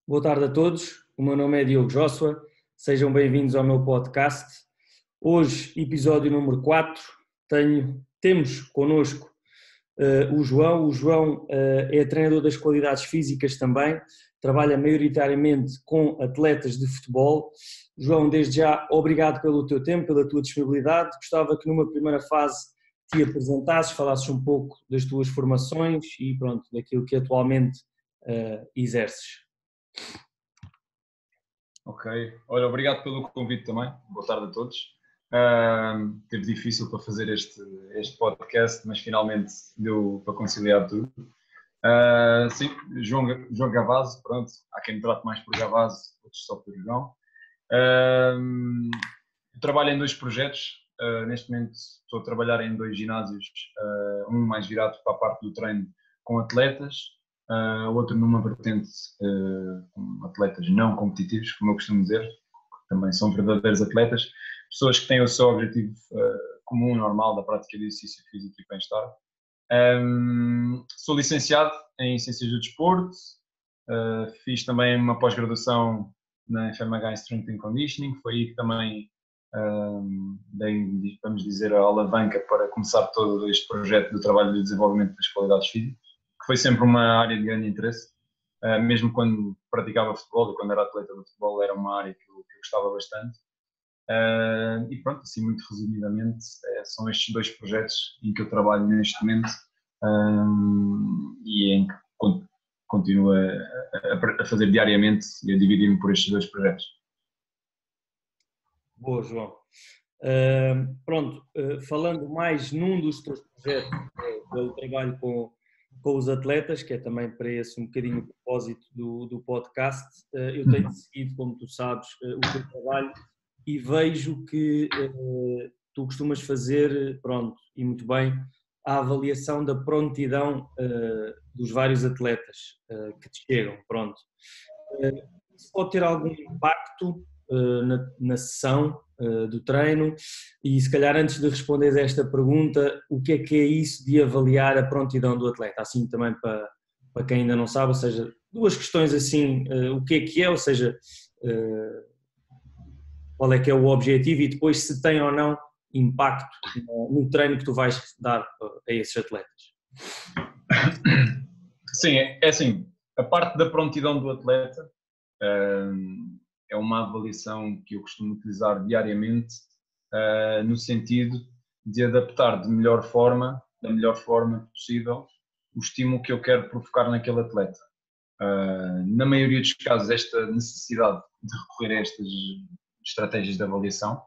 Boa tarde a todos, o meu nome é Diogo Joshua, sejam bem-vindos ao meu podcast. Hoje, episódio número 4, temos connosco o João. O João é treinador das qualidades físicas também, trabalha maioritariamente com atletas de futebol. João, desde já, obrigado pelo teu tempo, pela tua disponibilidade. Gostava que numa primeira fase te apresentasses, falasses um pouco das tuas formações e pronto, daquilo que atualmente exerces. Ok, olha, obrigado pelo convite também, boa tarde a todos. Teve difícil para fazer este podcast, mas finalmente deu para conciliar tudo. Sim, João Gavazzi, pronto, há quem me trate mais por Gavazzi, outros só por João. Trabalho em dois projetos, neste momento estou a trabalhar em dois ginásios, um mais virado para a parte do treino com atletas, outro numa vertente com atletas não competitivos, como eu costumo dizer, que também são verdadeiros atletas, pessoas que têm o seu objetivo comum, normal, da prática de exercício físico e bem-estar. Sou licenciado em Ciências do Desporto, fiz também uma pós-graduação na FMH em Strength and Conditioning, foi aí que também dei, vamos dizer, a alavanca para começar todo este projeto do trabalho de desenvolvimento das qualidades físicas, que foi sempre uma área de grande interesse, mesmo quando praticava futebol e quando era atleta de futebol era uma área que eu gostava bastante. E pronto, assim muito resumidamente, são estes dois projetos em que eu trabalho neste momento e em que continuo a fazer diariamente e a dividir-me por estes dois projetos. Boa, João. Falando mais num dos teus projetos, que é o trabalho com os atletas, que é também para esse um bocadinho o propósito do podcast, eu tenho seguido, como tu sabes, o teu trabalho e vejo que tu costumas fazer, pronto, e muito bem, a avaliação da prontidão dos vários atletas que te chegam, pronto. Isso pode ter algum impacto na sessão do treino e se calhar antes de responder a esta pergunta, o que é isso de avaliar a prontidão do atleta? Assim também para quem ainda não sabe, ou seja, duas questões assim, o que é, ou seja, qual é que é o objetivo e depois se tem ou não impacto no treino que tu vais dar a esses atletas. Sim, é assim, a parte da prontidão do atleta é uma avaliação que eu costumo utilizar diariamente no sentido de adaptar da melhor forma possível o estímulo que eu quero provocar naquele atleta. Na maioria dos casos, esta necessidade de recorrer a estas estratégias de avaliação,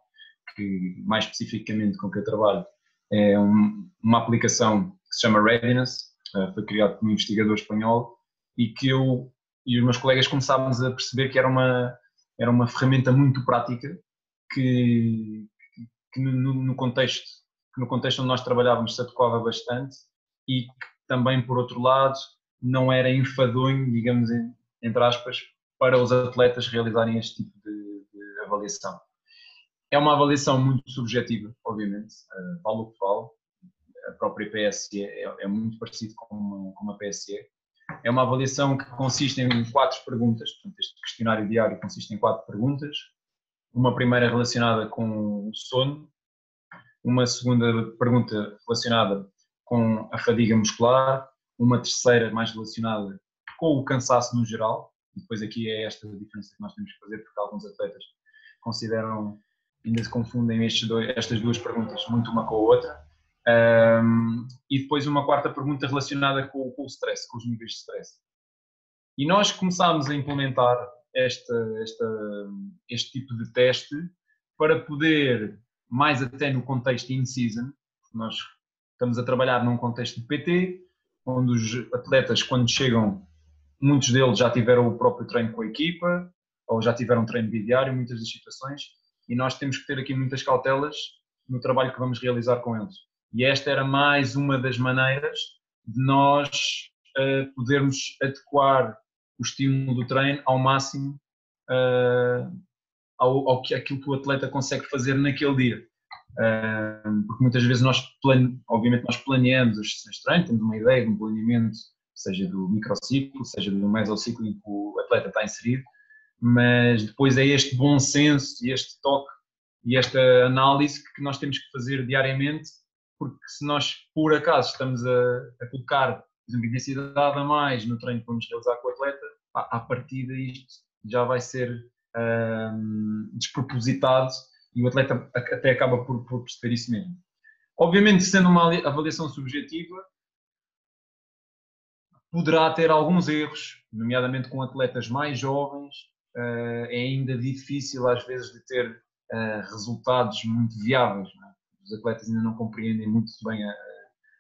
que mais especificamente com que eu trabalho, é uma aplicação que se chama Readiness, foi criado por um investigador espanhol e que eu e os meus colegas começámos a perceber que era uma ferramenta muito prática que no contexto onde nós trabalhávamos se adequava bastante e que também, por outro lado, não era enfadonho, digamos, entre aspas, para os atletas realizarem este tipo de avaliação. É uma avaliação muito subjetiva, obviamente, vale o que vale. A própria PSE é muito parecido com uma PSE. É uma avaliação que consiste em 4 perguntas, portanto este questionário diário consiste em 4 perguntas. Uma primeira relacionada com o sono, uma segunda pergunta relacionada com a fadiga muscular, uma terceira mais relacionada com o cansaço no geral, e depois aqui é esta diferença que nós temos que fazer, porque alguns atletas consideram, ainda se confundem estas duas perguntas muito uma com a outra. E depois uma quarta pergunta relacionada com o stress, com os níveis de stress. E nós começámos a implementar este tipo de teste para poder, mais até no contexto in-season, nós estamos a trabalhar num contexto de PT, onde os atletas, quando chegam, muitos deles já tiveram o próprio treino com a equipa, ou já tiveram treino bidiário, muitas das situações, e nós temos que ter aqui muitas cautelas no trabalho que vamos realizar com eles. E esta era mais uma das maneiras de nós podermos adequar o estímulo do treino ao máximo àquilo que o atleta consegue fazer naquele dia. Porque muitas vezes obviamente nós planeamos as sessões de treino, temos uma ideia de um planeamento seja do microciclo, seja do mesociclo em que o atleta está inserido, mas depois é este bom senso e este toque e esta análise que nós temos que fazer diariamente, porque se nós por acaso estamos a colocar, por exemplo, intensidade a mais no treino que vamos realizar com o atleta, à partida isto já vai ser despropositado e o atleta até acaba por perceber isso mesmo. Obviamente, sendo uma avaliação subjetiva, poderá ter alguns erros, nomeadamente com atletas mais jovens, é ainda difícil às vezes de ter resultados muito viáveis. Não é? Os atletas ainda não compreendem muito bem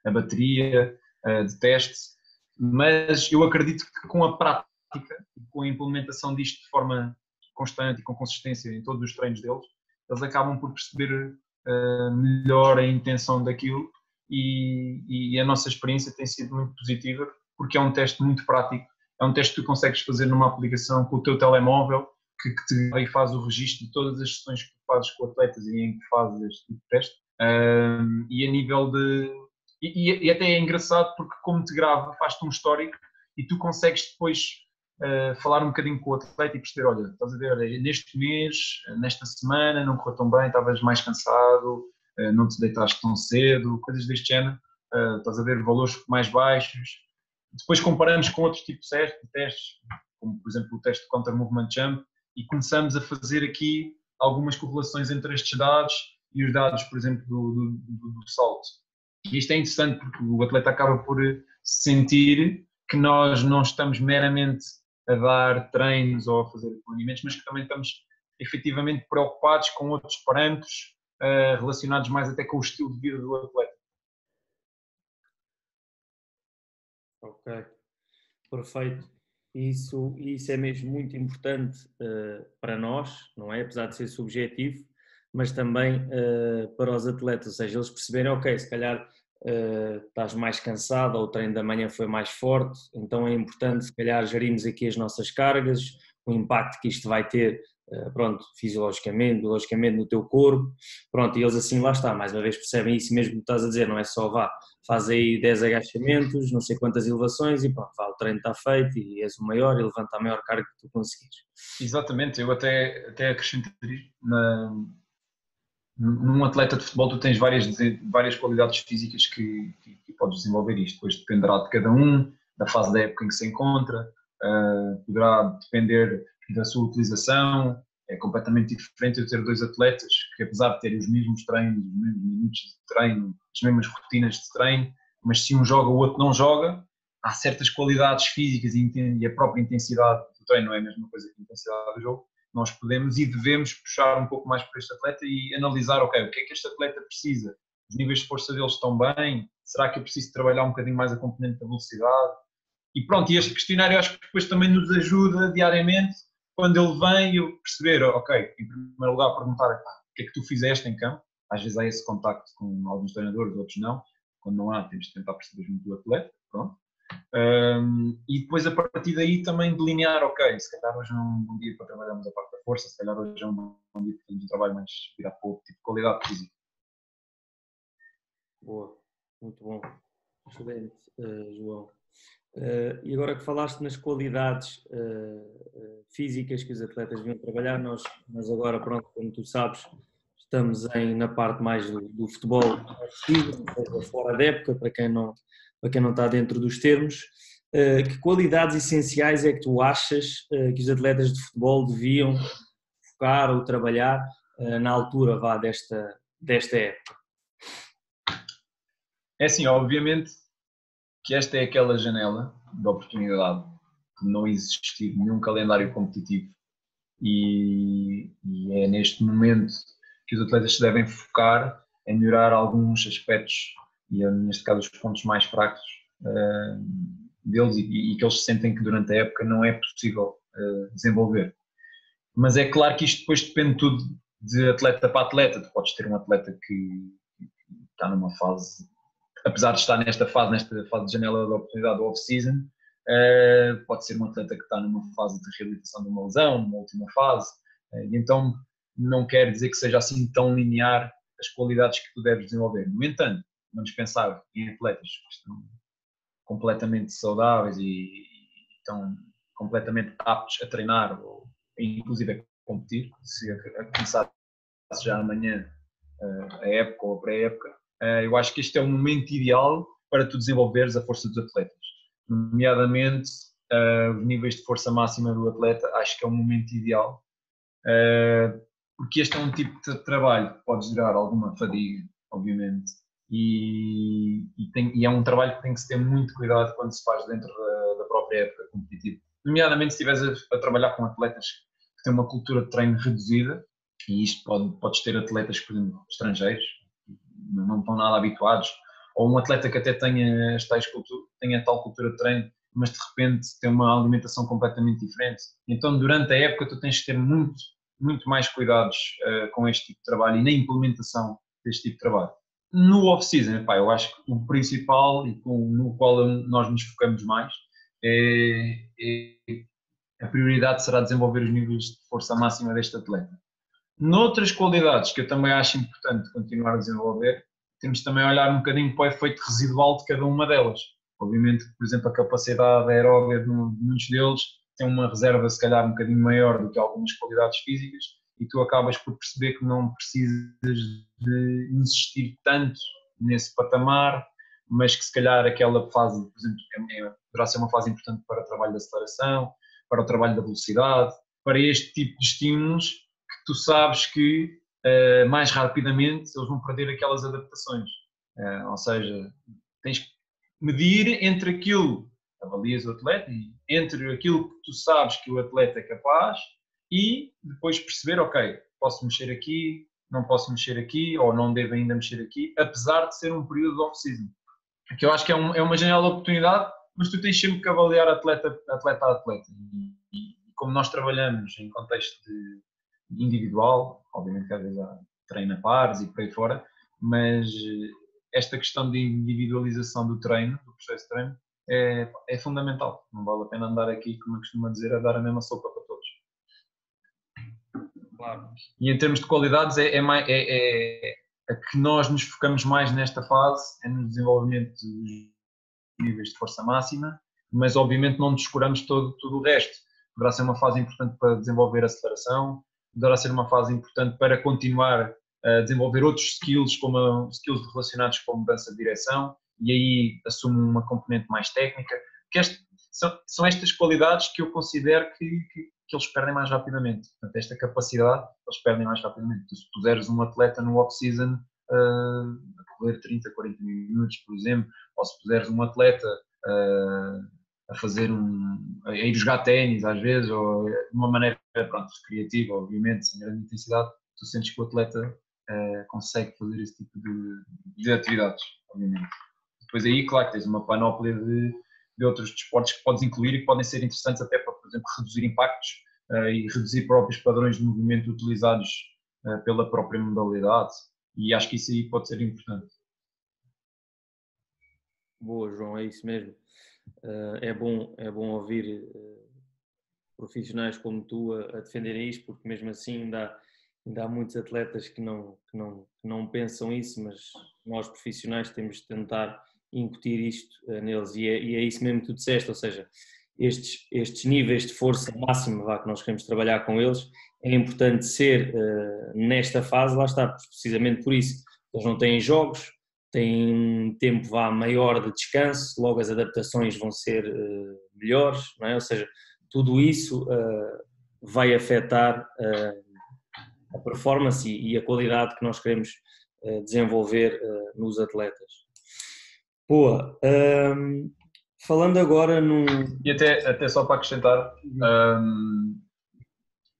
a bateria de teste, mas eu acredito que com a prática e com a implementação disto de forma constante e com consistência em todos os treinos deles, eles acabam por perceber melhor a intenção daquilo e a nossa experiência tem sido muito positiva porque é um teste muito prático, é um teste que tu consegues fazer numa aplicação com o teu telemóvel que te aí faz o registro de todas as sessões que tu fazes com atletas e em que fazes este tipo de teste e a nível de... E até é engraçado porque como te grava, faz-te um histórico e tu consegues depois falar um bocadinho com o atleta e perceber, olha, estás a ver, neste mês, nesta semana, não correu tão bem, estavas mais cansado, não te deitaste tão cedo, coisas deste género, estás a ver valores mais baixos. Depois comparamos com outros tipos de testes, como por exemplo o teste de Counter Movement Jump, e começamos a fazer aqui algumas correlações entre estes dados e os dados, por exemplo, do salto. E isto é interessante porque o atleta acaba por sentir que nós não estamos meramente a dar treinos ou a fazer planeamentos, mas que também estamos efetivamente preocupados com outros parâmetros relacionados mais até com o estilo de vida do atleta. Ok, perfeito. Isso é mesmo muito importante para nós, não é? Apesar de ser subjetivo, mas também para os atletas, ou seja, eles perceberem, ok, se calhar estás mais cansado ou o treino da manhã foi mais forte, então é importante se calhar gerirmos aqui as nossas cargas, o impacto que isto vai ter, pronto, fisiologicamente, biologicamente no teu corpo, pronto, e eles assim lá está, mais uma vez percebem isso mesmo que estás a dizer, não é só vá, faz aí 10 agachamentos, não sei quantas elevações e pronto, vá, o treino está feito e és o maior e levanta a maior carga que tu conseguires. Exatamente, eu até acrescentaria num atleta de futebol tu tens várias qualidades físicas que podes desenvolver isto, depois dependerá de cada um, da fase da época em que se encontra, poderá depender da sua utilização, é completamente diferente eu ter dois atletas que apesar de terem os mesmos treinos, os mesmos minutos de treino, as mesmas rotinas de treino, mas se um joga o outro não joga, há certas qualidades físicas e a própria intensidade do treino não é a mesma coisa que a intensidade do jogo, nós podemos e devemos puxar um pouco mais para este atleta e analisar, ok, o que é que este atleta precisa? Os níveis de força deles estão bem? Será que eu preciso trabalhar um bocadinho mais a componente da velocidade? E pronto, e este questionário acho que depois também nos ajuda diariamente, quando ele vem, eu perceber, ok, em primeiro lugar perguntar, o que é que tu fizeste em campo? Às vezes há esse contacto com alguns treinadores, outros não. Quando não há, temos de tentar perceber junto do atleta, pronto. E depois a partir daí também delinear, ok, se calhar hoje é um bom dia para trabalharmos a parte da força, se calhar hoje é um bom dia para fazermos um trabalho mais virado para outro tipo de qualidade física. Boa, muito bom, excelente, João. E agora que falaste nas qualidades físicas que os atletas deviam trabalhar, nós agora, pronto, como tu sabes, estamos na parte mais do futebol fora da época, para quem não está dentro dos termos. Que qualidades essenciais é que tu achas que os atletas de futebol deviam focar ou trabalhar na altura desta época? É assim, obviamente que esta é aquela janela de oportunidade de não existir nenhum calendário competitivo e é neste momento que os atletas se devem focar em melhorar alguns aspectos e neste caso os pontos mais fracos deles e que eles sentem que durante a época não é possível desenvolver. Mas é claro que isto depois depende tudo de atleta para atleta. Tu podes ter um atleta que está numa fase, apesar de estar nesta fase de janela de oportunidade do off-season, pode ser um atleta que está numa fase de reabilitação de uma lesão, numa última fase, e então não quer dizer que seja assim tão linear as qualidades que tu deves desenvolver. No entanto, vamos pensar em atletas que estão completamente saudáveis e estão completamente aptos a treinar ou inclusive a competir, se a começar já amanhã a época ou a pré-época, eu acho que este é o momento ideal para tu desenvolveres a força dos atletas, nomeadamente os níveis de força máxima do atleta. Acho que é o momento ideal, porque este é um tipo de trabalho que pode gerar alguma fadiga, obviamente, e é um trabalho que tem que se ter muito cuidado quando se faz dentro da própria época competitiva, nomeadamente se estiveres a trabalhar com atletas que têm uma cultura de treino reduzida, e isto podes ter atletas, por exemplo, estrangeiros, não estão nada habituados, ou um atleta que até tenha a tal cultura de treino, mas de repente tem uma alimentação completamente diferente. Então, durante a época, tu tens que ter muito mais cuidados com este tipo de trabalho e na implementação deste tipo de trabalho. No off-season, eu acho que o principal e no qual nós nos focamos mais a prioridade será desenvolver os níveis de força máxima deste atleta. Noutras qualidades que eu também acho importante continuar a desenvolver, temos também a olhar um bocadinho para o efeito residual de cada uma delas. Obviamente, por exemplo, a capacidade aeróbica de muitos deles tem uma reserva se calhar um bocadinho maior do que algumas qualidades físicas, e tu acabas por perceber que não precisas de insistir tanto nesse patamar, mas que se calhar aquela fase, por exemplo, poderá ser uma fase importante para o trabalho de aceleração, para o trabalho da velocidade, para este tipo de estímulos que tu sabes que mais rapidamente eles vão perder aquelas adaptações. Ou seja, tens que medir entre aquilo que avalias o atleta e entre aquilo que tu sabes que o atleta é capaz, e depois perceber, ok, posso mexer aqui, não posso mexer aqui, ou não devo ainda mexer aqui, apesar de ser um período de off-season. Que eu acho que é uma janela de oportunidade, mas tu tens sempre que avaliar atleta a atleta. E como nós trabalhamos em contexto individual, obviamente que às vezes há treino a pares e por aí fora, mas esta questão de individualização do treino, do processo de treino, é fundamental. Não vale a pena andar aqui, como eu costumo dizer, a dar a mesma sopa para todos. Claro. E em termos de qualidades, a que nós nos focamos mais nesta fase é no desenvolvimento dos níveis de força máxima, mas obviamente não descuramos tudo o resto. Poderá ser uma fase importante para desenvolver a aceleração, poderá ser uma fase importante para continuar a desenvolver outros skills, como skills relacionados com a mudança de direção, e aí assume uma componente mais técnica, porque são estas qualidades que eu considero que eles perdem mais rapidamente. Portanto, esta capacidade, eles perdem mais rapidamente. Se puseres um atleta no off-season a correr 30, 40 minutos, por exemplo, ou se puseres um atleta a fazer a ir jogar ténis às vezes, ou de uma maneira recreativa, obviamente, sem grande intensidade, tu sentes que o atleta consegue fazer esse tipo de atividades, obviamente. Depois aí, claro, tens uma panóplia de outros desportos que podes incluir e que podem ser interessantes até para, por exemplo, reduzir impactos e reduzir próprios padrões de movimento utilizados pela própria modalidade, e acho que isso aí pode ser importante. Boa, João, é isso mesmo. É bom ouvir profissionais como tu a defenderem isto, porque mesmo assim ainda há muitos atletas que não pensam isso, mas nós profissionais temos de tentar incutir isto neles, e é isso mesmo que tu disseste, ou seja, estes níveis de força máxima que nós queremos trabalhar com eles, é importante ser nesta fase, lá está, precisamente por isso. Eles não têm jogos, têm um tempo maior de descanso, logo as adaptações vão ser melhores, não é? Ou seja, tudo isso vai afetar a performance e a qualidade que nós queremos desenvolver nos atletas. Boa. Falando agora E até só para acrescentar,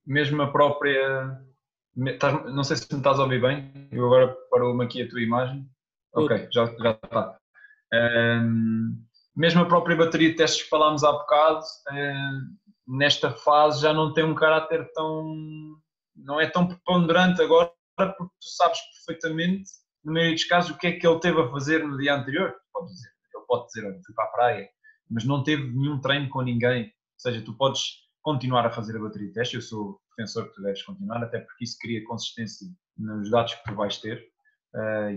mesmo a própria... Não sei se me estás a ouvir bem, eu agora parou-me aqui a tua imagem. Ok, já está. Mesmo a própria bateria de testes que falámos há bocado, nesta fase já não tem um caráter não é tão preponderante agora, porque tu sabes perfeitamente, no meio dos casos, o que é que ele teve a fazer no dia anterior. Ele pode dizer, olha, fui para a praia, mas não teve nenhum treino com ninguém. Ou seja, tu podes continuar a fazer a bateria de testes, eu sou defensor que tu deves continuar, até porque isso cria consistência nos dados que tu vais ter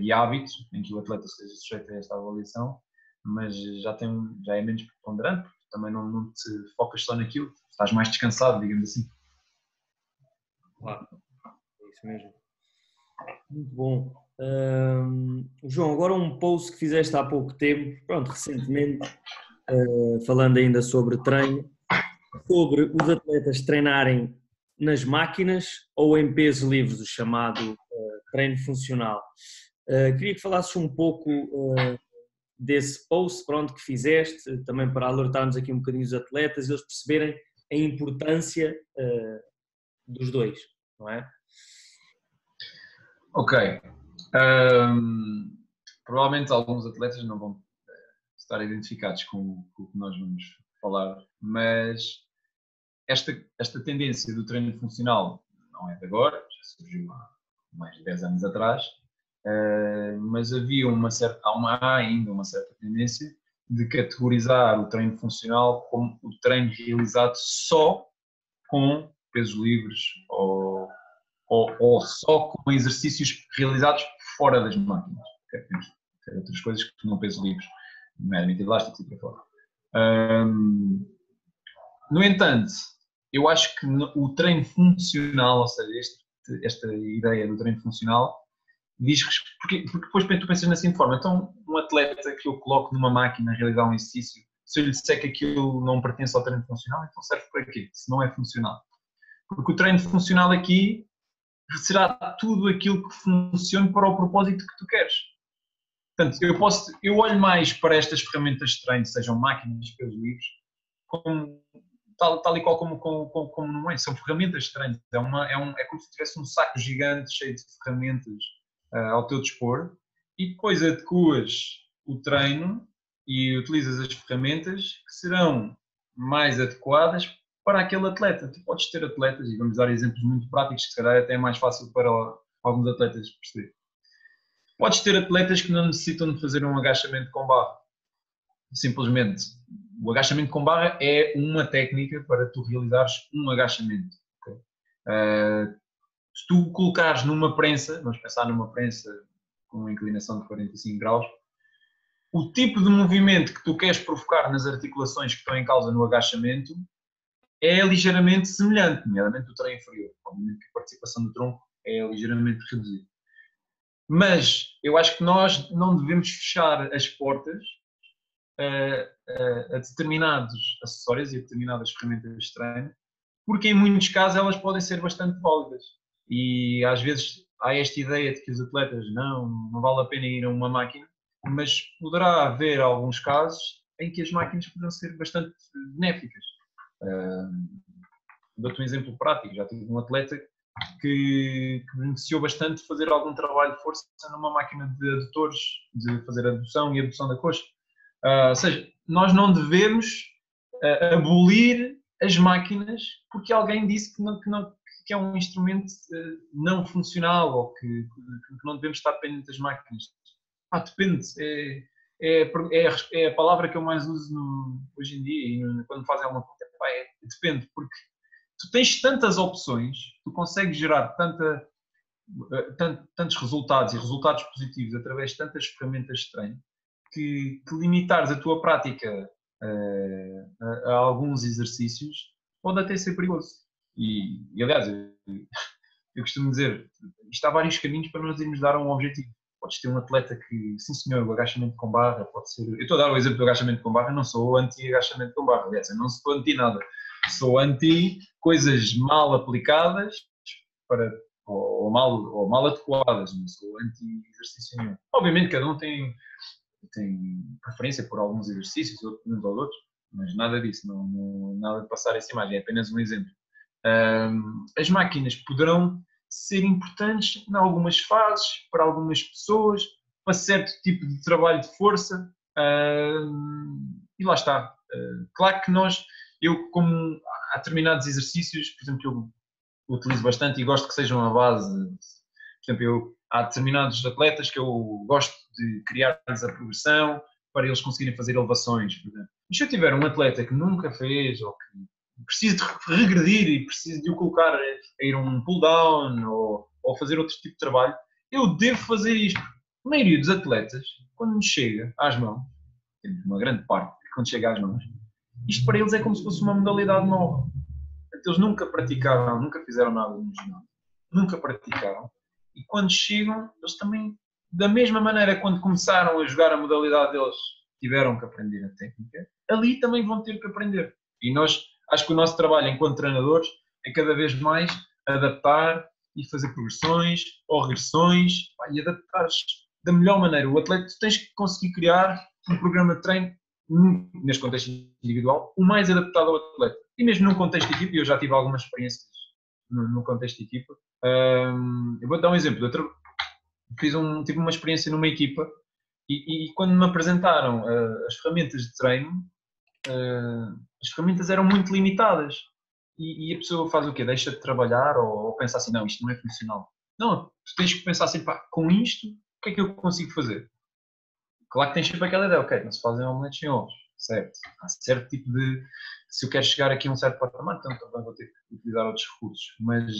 e hábitos em que o atleta seja sujeito a esta avaliação. mas já é menos preponderante, porque também não te focas só naquilo, estás mais descansado, digamos assim. Claro, é isso mesmo. Muito bom. João, agora um post que fizeste há pouco tempo, pronto, recentemente, falando ainda sobre treino, sobre os atletas treinarem nas máquinas ou em peso livres, o chamado treino funcional. Queria que falasses um pouco desse post, pronto, que fizeste, também para alertarmos aqui um bocadinho os atletas e eles perceberem a importância dos dois, não é? Ok. Provavelmente alguns atletas não vão estar identificados com o que nós vamos falar, mas esta tendência do treino funcional não é de agora, já surgiu há mais de 10 anos atrás, mas há ainda uma certa tendência de categorizar o treino funcional como o treino realizado só com pesos livres ou só com exercícios realizados fora das máquinas. Temos outras coisas que não pesos livres, nomeadamente elásticos e por aí fora. No entanto, eu acho que o treino funcional, ou seja, esta ideia do treino funcional, porque depois tu pensas na seguinte forma, então um atleta que eu coloco numa máquina a realizar um exercício, se eu lhe disser que aquilo não pertence ao treino funcional, então serve para quê? Se não é funcional. Porque o treino funcional aqui será tudo aquilo que funcione para o propósito que tu queres. Portanto, eu olho mais para estas ferramentas de treino, sejam máquinas, pesos livres, como tal e qual como não é. São ferramentas de treino. É como se tivesse um saco gigante cheio de ferramentas ao teu dispor e depois adequas o treino e utilizas as ferramentas que serão mais adequadas para aquele atleta. Tu podes ter atletas, e vamos dar exemplos muito práticos, que se calhar até é mais fácil para alguns atletas perceber. Podes ter atletas que não necessitam de fazer um agachamento com barra. Simplesmente, o agachamento com barra é uma técnica para tu realizares um agachamento. Okay? Se tu colocares numa prensa, vamos pensar numa prensa com uma inclinação de 45 graus, o tipo de movimento que tu queres provocar nas articulações que estão em causa no agachamento é ligeiramente semelhante, nomeadamente do treino inferior. Obviamente que a participação do tronco é ligeiramente reduzida. Mas eu acho que nós não devemos fechar as portas a determinados acessórios e a determinadas ferramentas de treino, porque em muitos casos elas podem ser bastante válidas. E às vezes há esta ideia de que os atletas não vale a pena ir a uma máquina, mas poderá haver alguns casos em que as máquinas poderão ser bastante benéficas. Dou-te um exemplo prático, já tive um atleta que beneficiou bastante de fazer algum trabalho de força numa máquina de adutores, de fazer adução e abdução da coxa. Ou seja, nós não devemos abolir as máquinas porque alguém disse que é um instrumento não funcional ou que não devemos estar dependentes das máquinas. Depende. É a palavra que eu mais uso hoje em dia e quando fazem alguma coisa. Depende, porque tu tens tantas opções, tu consegues gerar tantos resultados e resultados positivos através de tantas ferramentas de treino que limitares a tua prática a alguns exercícios pode até ser perigoso. E aliás, eu costumo dizer, isto há vários caminhos para nós irmos dar a um objetivo. Podes ter um atleta que, sim senhor, o agachamento com barra, pode ser... Eu estou a dar o exemplo do agachamento com barra, não sou anti-agachamento com barra, aliás, eu não sou anti nada. Sou anti coisas mal aplicadas ou mal adequadas, não sou anti exercício nenhum. Obviamente cada um tem preferência por alguns exercícios, uns ou outros, mas nada disso, nada de passar essa imagem, é apenas um exemplo. As máquinas poderão ser importantes em algumas fases, para algumas pessoas, para certo tipo de trabalho de força, e lá está. Claro que como há determinados exercícios, por exemplo, que eu utilizo bastante e gosto que sejam a base, por exemplo, há determinados atletas que eu gosto de criar-lhes a progressão para eles conseguirem fazer elevações, por exemplo. Mas se eu tiver um atleta que nunca fez ou que precisa de regredir e precisa de o colocar a ir a um pull down ou fazer outro tipo de trabalho, eu devo fazer isto. A maioria dos atletas, quando me chega às mãos, temos uma grande parte, quando chega às mãos, isto para eles é como se fosse uma modalidade nova. Eles nunca praticaram, nunca fizeram nada no ginásio, nunca praticaram, e quando chegam, eles também, da mesma maneira, quando começaram a jogar a modalidade deles, tiveram que aprender a técnica, ali também vão ter que aprender. E nós, acho que o nosso trabalho enquanto treinadores é cada vez mais adaptar e fazer progressões ou regressões e adaptar-se da melhor maneira. O atleta, tu tens que conseguir criar um programa de treino, neste contexto individual, o mais adaptado ao atleta. E mesmo num contexto de equipa, eu já tive algumas experiências no contexto de equipa. Eu vou dar um exemplo. Tive uma experiência numa equipa e quando me apresentaram as ferramentas de treino, as ferramentas eram muito limitadas. E a pessoa faz o quê? Deixa de trabalhar ou pensa assim, não, isto não é funcional. Não, tu tens que pensar assim, pá, com isto, o que é que eu consigo fazer? Claro que tens sempre aquela ideia, ok, não se fazem omeletes sem ovos, certo? Há certo tipo de... Se eu quero chegar aqui a um certo patamar, então também vou ter que utilizar outros recursos. Mas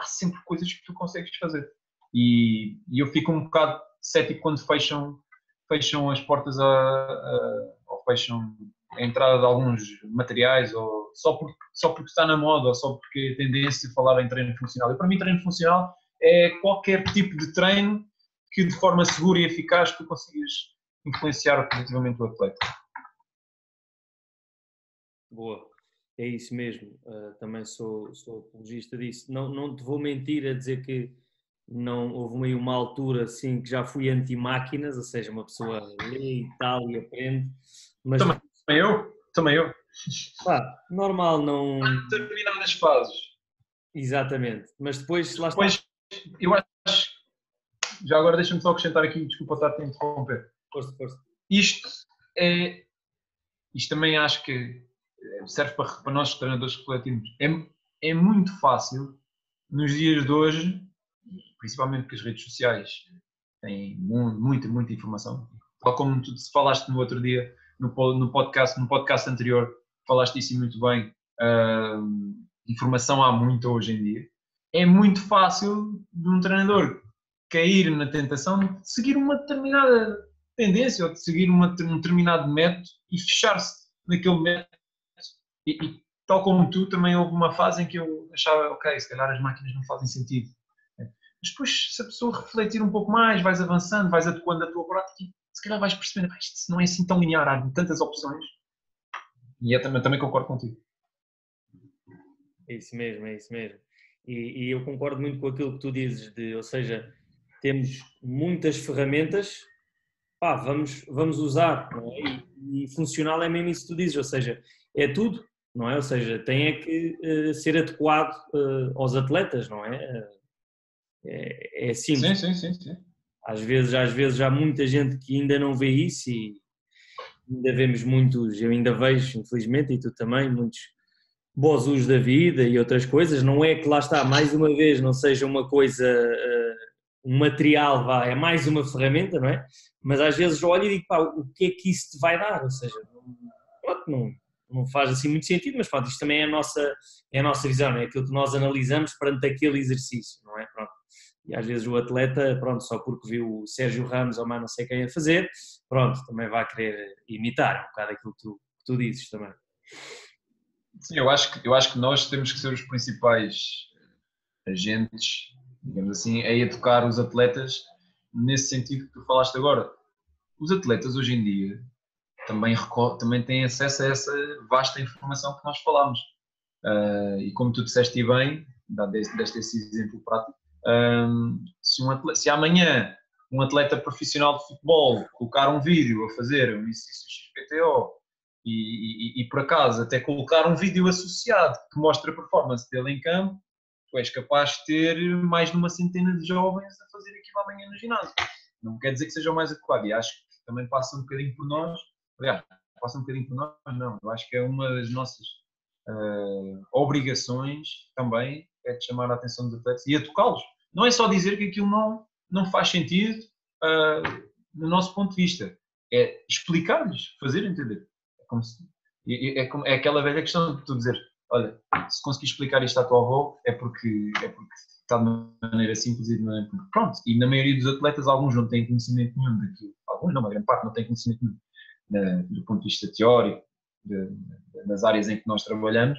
há sempre coisas que tu consegues fazer. E eu fico um bocado cético quando fecham as portas ou fecham a entrada de alguns materiais, ou só porque está na moda, ou só porque a tendência de falar em treino funcional. E para mim, treino funcional é qualquer tipo de treino que de forma segura e eficaz tu consigas influenciar positivamente o atleta. Boa, é isso mesmo. Também sou apologista disso. Não te vou mentir a dizer que não houve meio uma altura assim que já fui anti-máquinas, ou seja, uma pessoa lê e tal e aprende. Mas Também eu. Pá, normal, não. Há determinadas fases. Exatamente. Mas depois, lá está. Depois, eu acho. Já agora deixa-me só acrescentar aqui, desculpa estar a interromper. Força. Isto também acho que serve para nós treinadores refletirmos. É muito fácil, nos dias de hoje, principalmente porque as redes sociais têm muita informação. Tal como tu falaste no outro dia, no podcast anterior, falaste isso muito bem. Informação há muita hoje em dia. É muito fácil de um treinador cair na tentação de seguir uma determinada tendência ou de seguir um determinado método e fechar-se naquele método. E tal como tu, também houve uma fase em que eu achava, ok, se calhar as máquinas não fazem sentido. Mas depois, se a pessoa refletir um pouco mais, vais avançando, vais adequando a tua prática, se calhar vais percebendo, isto não é assim tão linear, há tantas opções. E eu também concordo contigo. É isso mesmo. E eu concordo muito com aquilo que tu dizes, ou seja, temos muitas ferramentas, pá, vamos usar, não é? E funcional é mesmo isso que tu dizes, ou seja, é tudo, não é? Ou seja, tem é que ser adequado aos atletas, não é? É simples. Sim. Às vezes há muita gente que ainda não vê isso e ainda vemos muitos, eu ainda vejo, infelizmente, e tu também, muitos bons usos da vida e outras coisas. Não é que lá está, mais uma vez, não seja uma coisa, um material, é mais uma ferramenta, não é? Mas às vezes olho e digo, pá, o que é que isso te vai dar? Ou seja, não faz assim muito sentido, mas pronto, isto também é a nossa visão, não é? Aquilo que nós analisamos perante aquele exercício, não é? Pronto. E às vezes o atleta, pronto, só porque viu o Sérgio Ramos ou mais não sei quem a fazer, pronto, também vai querer imitar um bocado aquilo que tu dizes também. Sim, eu acho que nós temos que ser os principais agentes, digamos assim, a educar os atletas nesse sentido que tu falaste agora. Os atletas hoje em dia também têm acesso a essa vasta informação que nós falámos. E como tu disseste bem, deste esse exemplo prático, se amanhã um atleta profissional de futebol colocar um vídeo a fazer um exercício XPTO e por acaso até colocar um vídeo associado que mostra a performance dele em campo, tu és capaz de ter mais de uma centena de jovens a fazer aquilo amanhã no ginásio. Não quer dizer que seja o mais adequado, e acho que também passa um bocadinho por nós. Aliás, passa um bocadinho por nós, não. Eu acho que é uma das nossas obrigações também, é de chamar a atenção dos atletas e educá-los. Não é só dizer que aquilo não faz sentido no nosso ponto de vista. É explicar-lhes, fazer entender. É aquela velha questão de tu dizer, olha, se conseguir explicar isto à tua avó é porque está de uma maneira simples e de maneira... Pronto, e na maioria dos atletas alguns não têm conhecimento nenhum daquilo. alguns não, uma grande parte não tem conhecimento do ponto de vista teórico das áreas em que nós trabalhamos,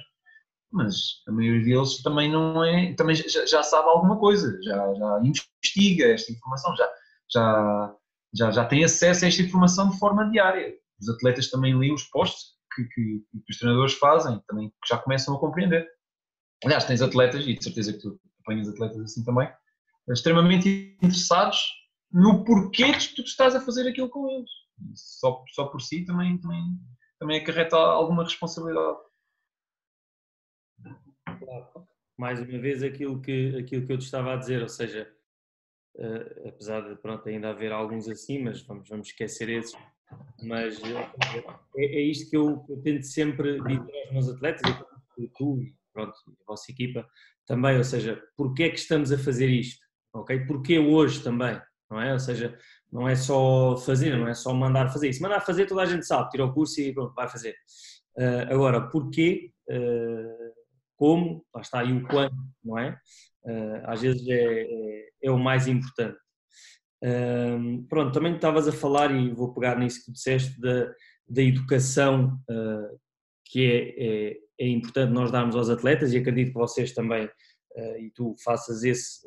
mas a maioria deles também não é, também já sabe alguma coisa, já investiga esta informação, já tem acesso a esta informação de forma diária. Os atletas também leem os posts que os treinadores fazem, também que já começam a compreender. Aliás, tens atletas, e de certeza que tu apanhas atletas assim também, extremamente interessados no porquê que tu estás a fazer aquilo com eles. Só por si também acarreta alguma responsabilidade. Claro. Mais uma vez aquilo que eu te estava a dizer, ou seja, apesar de pronto, ainda haver alguns assim, mas vamos esquecer esses, mas é isto que eu tento sempre dizer aos meus atletas, e tu e pronto, a vossa equipa também, ou seja, porque é que estamos a fazer isto, ok? Porque hoje também, não é? Ou seja, não é só fazer, não é só mandar fazer. Se mandar fazer toda a gente sabe, tira o curso e pronto, vai fazer. Agora, porquê, como, lá está, e o quando, não é? Às vezes é o mais importante. Pronto, também estavas a falar, e vou pegar nisso que tu disseste, da educação que é importante nós darmos aos atletas, e acredito que vocês também, e tu faças esse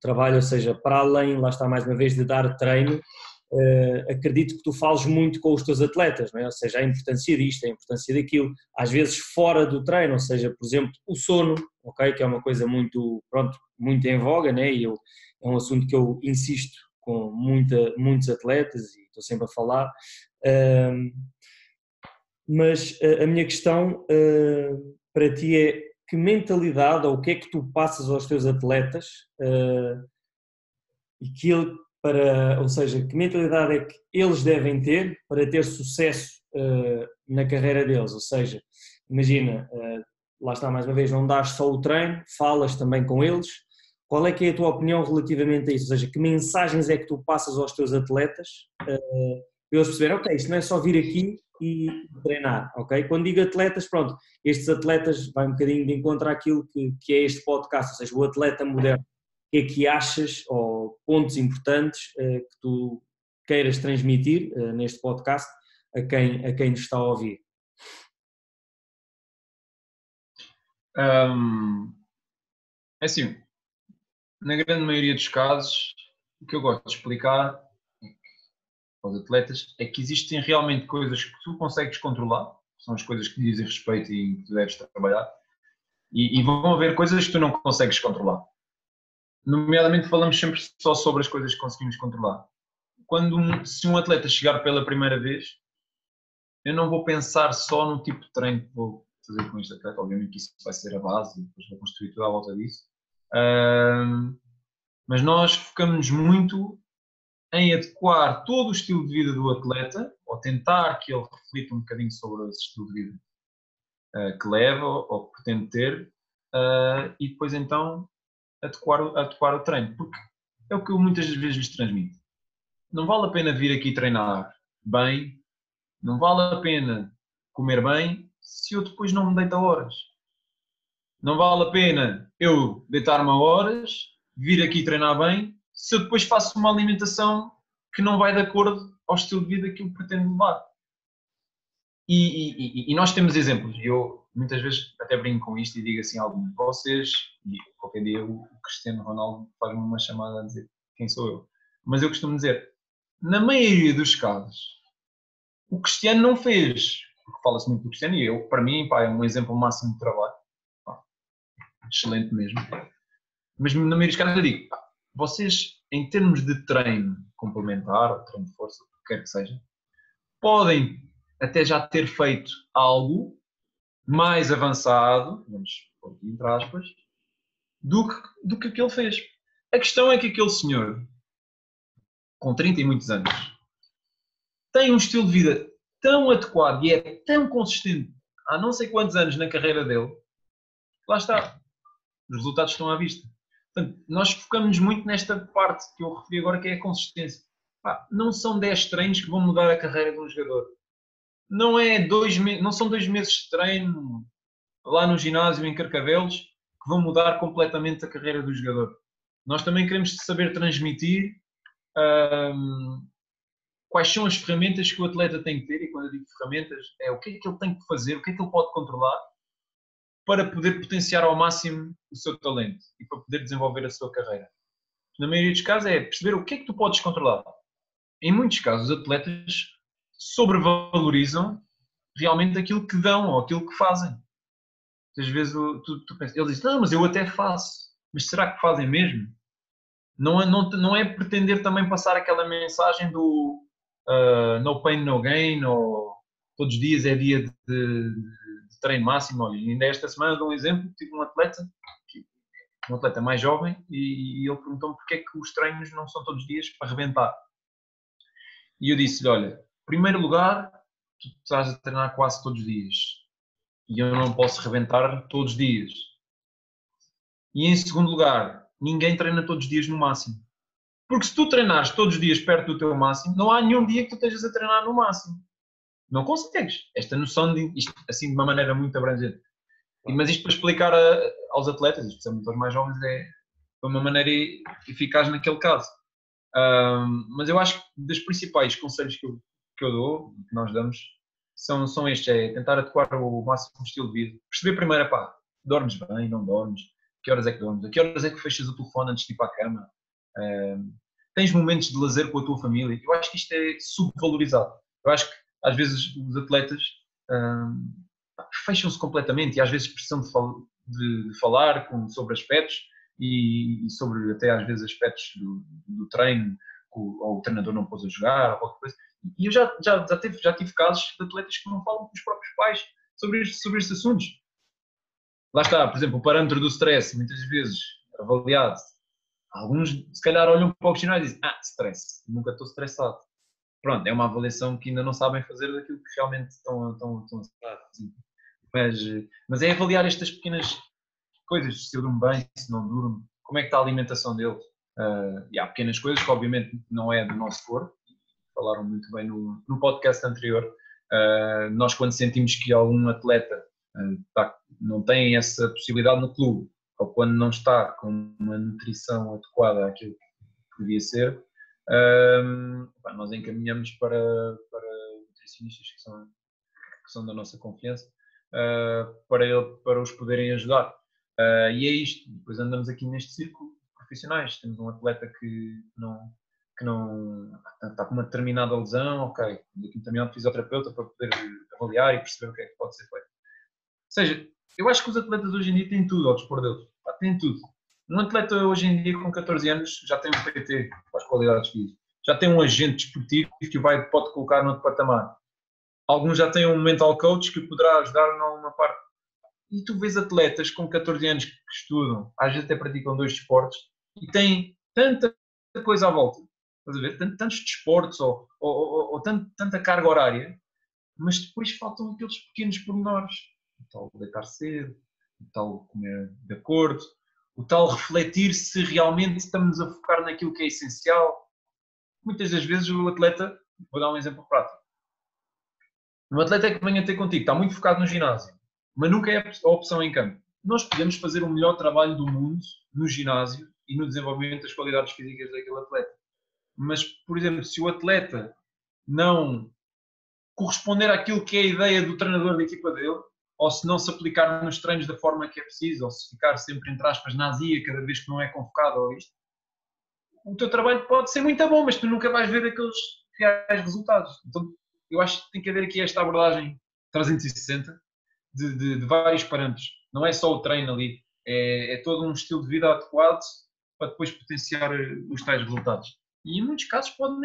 trabalho, ou seja, para além, lá está mais uma vez, de dar treino, acredito que tu fales muito com os teus atletas, não é? Ou seja, a importância disto, a importância daquilo, às vezes fora do treino, ou seja, por exemplo, o sono, ok, que é uma coisa muito, pronto, muito em voga, né? E é um assunto que eu insisto com muitos atletas e estou sempre a falar, mas a minha questão para ti é que mentalidade ou o que é que tu passas aos teus atletas e que ou seja, que mentalidade é que eles devem ter para ter sucesso na carreira deles, ou seja, imagina, lá está mais uma vez, não dás só o treino, falas também com eles, qual é que é a tua opinião relativamente a isso, ou seja, que mensagens é que tu passas aos teus atletas para eles perceberem, ok, isto não é só vir aqui e treinar, ok? Quando digo atletas, pronto, estes atletas vai um bocadinho de encontro àquilo que é este podcast, ou seja, o atleta moderno. O que é que achas, ou pontos importantes que tu queiras transmitir neste podcast a quem nos está a ouvir? É assim, na grande maioria dos casos, o que eu gosto de explicar aos atletas é que existem realmente coisas que tu consegues controlar, são as coisas que te dizem respeito e que tu deves trabalhar, e vão haver coisas que tu não consegues controlar. Nomeadamente, falamos sempre só sobre as coisas que conseguimos controlar. Se um atleta chegar pela primeira vez, eu não vou pensar só no tipo de treino que vou fazer com este atleta, obviamente que isso vai ser a base e depois vou construir tudo à volta disso. Mas nós focamos muito em adequar todo o estilo de vida do atleta, ou tentar que ele reflita um bocadinho sobre esse estilo de vida que leva ou que pretende ter, e depois então adequar o treino, porque é o que eu muitas vezes lhes transmito. Não vale a pena vir aqui treinar bem, não vale a pena comer bem, se eu depois não me deito a horas. Não vale a pena eu deitar-me a horas, vir aqui treinar bem, se eu depois faço uma alimentação que não vai de acordo ao estilo de vida que eu pretendo levar. E nós temos exemplos, e eu muitas vezes até brinco com isto e digo assim a alguns de vocês, e qualquer dia o Cristiano Ronaldo faz-me uma chamada a dizer quem sou eu. Mas eu costumo dizer, na maioria dos casos, o Cristiano não fez, porque fala-se muito do Cristiano, e eu, para mim, pá, é um exemplo máximo de trabalho. Pá, excelente mesmo. Mas na maioria dos casos eu digo, pá, vocês, em termos de treino complementar, ou treino de força, o que quer que seja, podem até já ter feito algo mais avançado, vamos pôr aqui entre aspas, do que aquele fez. A questão é que aquele senhor, com 30 e muitos anos, tem um estilo de vida tão adequado e é tão consistente há não sei quantos anos na carreira dele, lá está, os resultados estão à vista. Portanto, nós focamos muito nesta parte que eu referi agora, que é a consistência. Pá, não são 10 treinos que vão mudar a carreira de um jogador. Não são 2 meses de treino lá no ginásio em Carcavelos que vão mudar completamente a carreira do jogador. Nós também queremos saber transmitir quais são as ferramentas que o atleta tem que ter, e quando eu digo ferramentas, é o que é que ele tem que fazer, o que é que ele pode controlar para poder potenciar ao máximo o seu talento e para poder desenvolver a sua carreira. Na maioria dos casos é perceber o que é que tu podes controlar. Em muitos casos, os atletas sobrevalorizam realmente aquilo que dão ou aquilo que fazem. Às vezes tu pensas, eles dizem, não, mas eu até faço. Mas será que fazem mesmo? Não é pretender também passar aquela mensagem do no pain, no gain, ou todos os dias é dia de treino máximo. Olha, ainda esta semana dou um exemplo, tive um atleta mais jovem, e ele perguntou-me porque é que os treinos não são todos os dias para arrebentar. E eu disse-lhe, olha, em primeiro lugar, tu estás a treinar quase todos os dias e eu não posso arrebentar todos os dias. E em segundo lugar, ninguém treina todos os dias no máximo. Porque se tu treinares todos os dias perto do teu máximo, não há nenhum dia que tu estejas a treinar no máximo. Não consegues. Esta noção de isto, assim, de uma maneira muito abrangente. Mas isto para explicar aos atletas, especialmente aos mais jovens, é uma maneira eficaz naquele caso. Mas eu acho que dos principais conselhos que eu dou, que nós damos, são estes: é tentar adequar o máximo estilo de vida. Perceber primeiro, pá, dormes bem, não dormes, que horas é que dormes, a que horas é que fechas o telefone antes de ir para a cama, tens momentos de lazer com a tua família. Eu acho que isto é subvalorizado. Eu acho que às vezes os atletas fecham-se completamente e às vezes precisam de falar sobre aspectos e sobre até às vezes aspectos do treino, ou o treinador não pôs a jogar ou qualquer coisa. E eu já tive casos de atletas que não falam com os próprios pais sobre estes assuntos. Lá está, por exemplo, o parâmetro do stress, muitas vezes avaliado. Alguns se calhar olham para o questionário e dizem, stress, nunca estou estressado. Pronto, é uma avaliação que ainda não sabem fazer daquilo que realmente estão a fazer. Mas é avaliar estas pequenas coisas, se eu durmo bem, se não durmo, como é que está a alimentação dele. E há pequenas coisas que obviamente não é do nosso corpo, falaram muito bem no podcast anterior. Nós quando sentimos que algum atleta não tem essa possibilidade no clube, ou quando não está com uma nutrição adequada àquilo que devia ser, nós encaminhamos para nutricionistas que são da nossa confiança, para os poderem ajudar. E é isto. Depois andamos aqui neste círculo profissionais. Temos um atleta que não está com uma determinada lesão, ok, daqui um determinado fisioterapeuta para poder avaliar e perceber o que é que pode ser feito. Ou seja, eu acho que os atletas hoje em dia têm tudo ao dispor deles. Têm tudo. Um atleta hoje em dia com 14 anos já tem um PT para as qualidades físicas. Já tem um agente desportivo que pode colocar no outro patamar. Alguns já têm um mental coach que poderá ajudar numa parte. E tu vês atletas com 14 anos que estudam, às vezes até praticam 2 desportos e têm tanta coisa à volta. Estás a ver? Tantos desportos ou tanta carga horária, mas depois faltam aqueles pequenos pormenores. O tal deitar cedo, o tal comer de acordo, o tal refletir se realmente estamos a focar naquilo que é essencial. Muitas das vezes o atleta, vou dar um exemplo prático, um atleta que venha ter contigo, está muito focado no ginásio, mas nunca é a opção em campo. Nós podemos fazer o melhor trabalho do mundo no ginásio e no desenvolvimento das qualidades físicas daquele atleta. Mas, por exemplo, se o atleta não corresponder àquilo que é a ideia do treinador da equipa dele, ou se não se aplicar nos treinos da forma que é preciso, ou se ficar sempre, entre aspas, na azia cada vez que não é convocado ou isto, o teu trabalho pode ser muito bom, mas tu nunca vais ver aqueles reais resultados. Então, eu acho que tem que haver aqui esta abordagem 360 de vários parâmetros. Não é só o treino ali, é todo um estilo de vida adequado para depois potenciar os tais resultados. E em muitos casos pode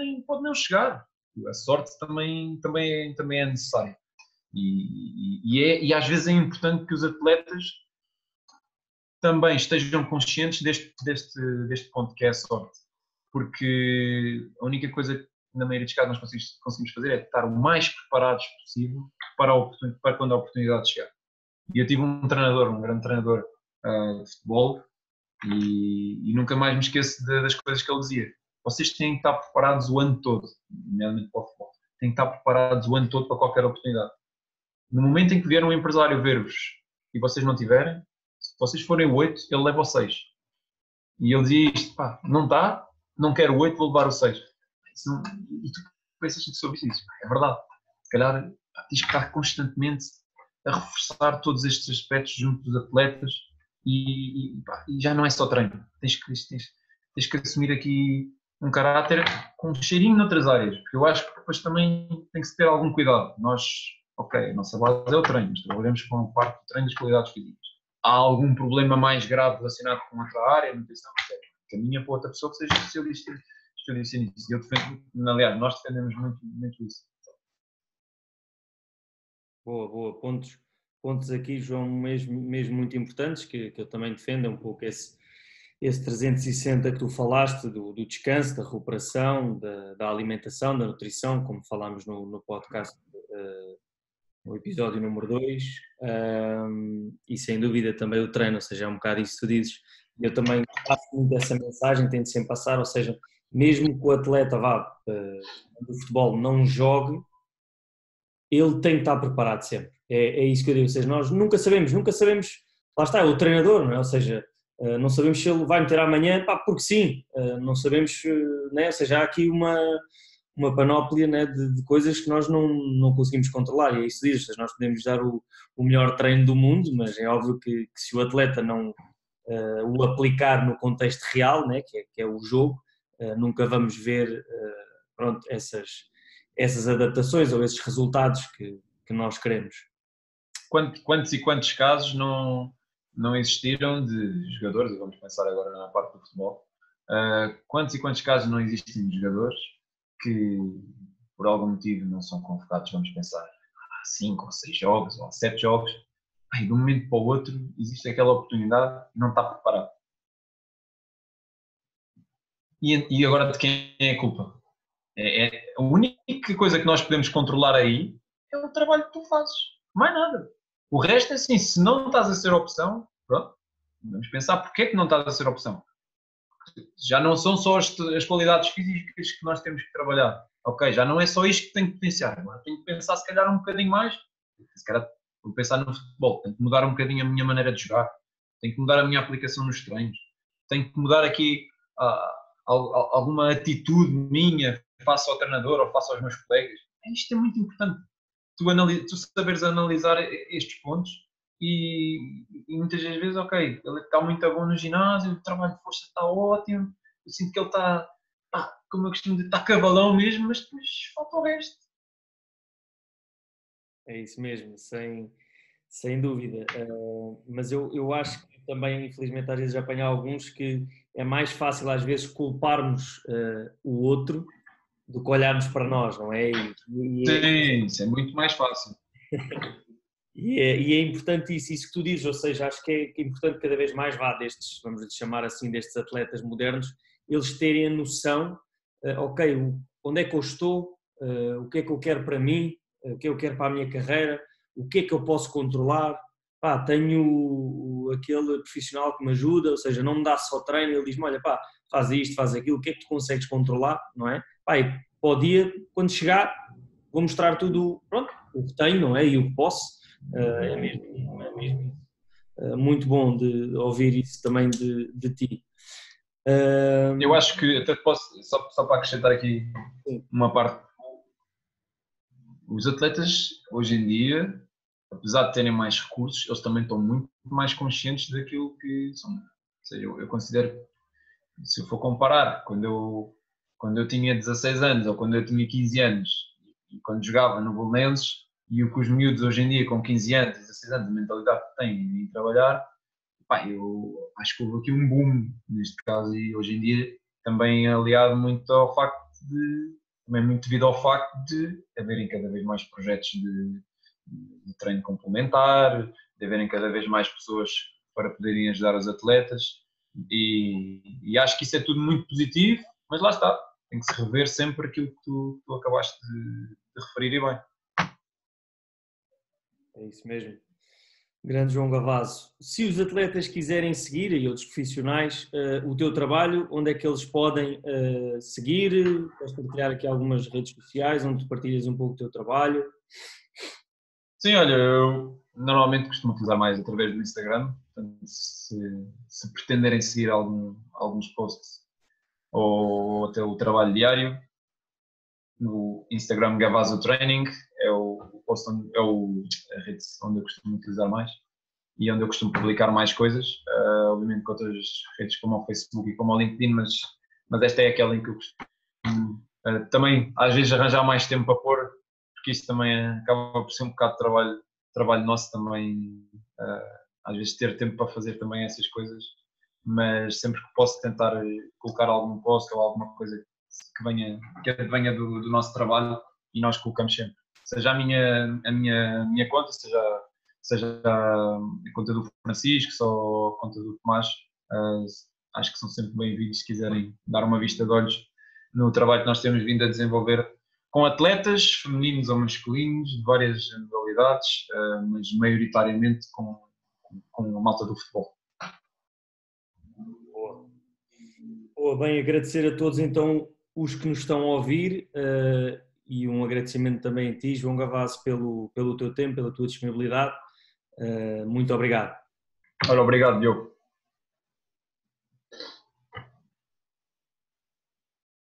não chegar. A sorte também é necessária. E às vezes é importante que os atletas também estejam conscientes deste ponto que é a sorte. Porque a única coisa que na maioria dos casos nós conseguimos fazer é estar o mais preparados possível para quando a oportunidade chegar. E eu tive um grande treinador de futebol, e nunca mais me esqueço das coisas que ele dizia. Vocês têm que estar preparados o ano todo, nomeadamente para o futebol. Têm que estar preparados o ano todo para qualquer oportunidade. No momento em que vier um empresário ver-vos e vocês não tiverem, se vocês forem 8, ele leva o 6. E ele dizia isto, não está, não quero 8, vou levar o 6. pensas sobre isso, é verdade. Se calhar tens que estar constantemente a reforçar todos estes aspectos junto dos atletas e já não é só treino. Tens que assumir aqui um caráter com um cheirinho noutras áreas, porque eu acho que depois também tem que se ter algum cuidado. Nós, ok, a nossa base é o treino, mas trabalhamos com a parte do treino das qualidades físicas. Há algum problema mais grave relacionado com outra área, nutrição, etc. Caminha para outra pessoa que seja especialista nisso. Eu defendo, aliás, nós defendemos muito isso. Boa. Pontos aqui, João, mesmo muito importantes, que eu também defendo, é um pouco esse 360 que tu falaste, do descanso, da recuperação, da alimentação, da nutrição, como falámos no podcast, no episódio número 2, e sem dúvida também o treino, ou seja, é um bocado isso que tu dizes. Eu também passo muito essa mensagem, tento sempre passar, ou seja, mesmo que o atleta do futebol não jogue, ele tem que estar preparado sempre. É isso que eu digo, ou seja, nós nunca sabemos, lá está, é o treinador, não é? Ou seja, não sabemos se ele vai meter amanhã, porque sim, não sabemos, né? Ou seja, há aqui uma panóplia, né, de coisas que nós não conseguimos controlar, e é isso que diz, nós podemos dar o melhor treino do mundo, mas é óbvio que se o atleta não o aplicar no contexto real, né, que é o jogo, nunca vamos ver pronto, essas adaptações ou esses resultados que nós queremos. Quantos e quantos casos não existiram de jogadores, e vamos pensar agora na parte do futebol, quantos e quantos casos não existem de jogadores que por algum motivo não são convocados, vamos pensar, há 5 ou 6 jogos ou 7 jogos, de um momento para o outro existe aquela oportunidade e não está preparado. E agora de quem é a culpa? A única coisa que nós podemos controlar aí é o trabalho que tu fazes, mais nada. O resto é assim, se não estás a ser opção, pronto, vamos pensar porque é que não estás a ser opção. Já não são só as qualidades físicas que nós temos que trabalhar. Ok, já não é só isto que tenho que potenciar. Agora tenho que pensar se calhar um bocadinho mais. Se calhar vou pensar no futebol. Tenho que mudar um bocadinho a minha maneira de jogar. Tenho que mudar a minha aplicação nos treinos. Tenho que mudar aqui alguma atitude minha face ao treinador ou face aos meus colegas. Isto é muito importante. Tu saberes analisar estes pontos e muitas das vezes, ok, ele está muito bom no ginásio, o trabalho de força está ótimo, eu sinto que ele está, como eu costumo dizer, está cavalão mesmo, mas depois falta o resto. É isso mesmo, sem dúvida. Mas eu acho que também, infelizmente, às vezes apanhar alguns que é mais fácil às vezes culparmos o outro do que olharmos para nós, não é? Sim, isso é muito mais fácil. E é importante isso que tu dizes, ou seja, acho que é importante cada vez mais, vamos chamar assim, destes atletas modernos, eles terem a noção, ok, onde é que eu estou, o que é que eu quero para mim, o que eu quero para a minha carreira, o que é que eu posso controlar, tenho aquele profissional que me ajuda, ou seja, não me dá só treino, ele diz-me, olha, faz isto, faz aquilo, o que é que tu consegues controlar, não é? E para o dia, quando chegar, vou mostrar tudo, pronto, o que tenho, não é? E o que posso. É mesmo muito bom de ouvir isso também de ti. Eu acho que até posso, só para acrescentar aqui uma parte. Os atletas, hoje em dia, apesar de terem mais recursos, eles também estão muito mais conscientes daquilo que são. Ou seja, eu considero, se eu for comparar, quando eu tinha 16 anos ou quando eu tinha 15 anos e quando jogava no Belenenses e o que os miúdos hoje em dia com 15 anos, 16 anos, a mentalidade que têm em trabalhar, eu acho que houve aqui um boom neste caso e hoje em dia também aliado muito ao facto também muito devido ao facto de haverem cada vez mais projetos de treino complementar, de haverem cada vez mais pessoas para poderem ajudar os atletas e acho que isso é tudo muito positivo, mas lá está, tem que se rever sempre aquilo que tu acabaste de referir e bem. É isso mesmo. Grande João Gavaso. Se os atletas quiserem seguir, e outros profissionais, o teu trabalho, onde é que eles podem seguir? Podes partilhar aqui algumas redes sociais onde tu partilhas um pouco o teu trabalho? Sim, olha, eu normalmente costumo utilizar mais através do Instagram, portanto, se pretenderem seguir alguns posts ou até o trabalho diário, no Instagram Gavazo Training, é a rede onde eu costumo utilizar mais e onde eu costumo publicar mais coisas, obviamente com outras redes como o Facebook e como o LinkedIn, mas esta é aquela em que eu costumo também às vezes arranjar mais tempo para pôr, porque isso também acaba por ser um bocado de trabalho nosso também, às vezes ter tempo para fazer também essas coisas, mas sempre que posso tentar colocar algum post ou alguma coisa que venha do nosso trabalho e nós colocamos sempre. Seja a minha conta, seja a conta do Francisco, ou a conta do Tomás, acho que são sempre bem-vindos se quiserem dar uma vista de olhos no trabalho que nós temos vindo a desenvolver com atletas, femininos ou masculinos, de várias modalidades, mas maioritariamente com a malta do futebol. Boa, bem, agradecer a todos então os que nos estão a ouvir e um agradecimento também a ti, João Gavazo, pelo teu tempo, pela tua disponibilidade. Muito obrigado. Ora, obrigado, Diogo.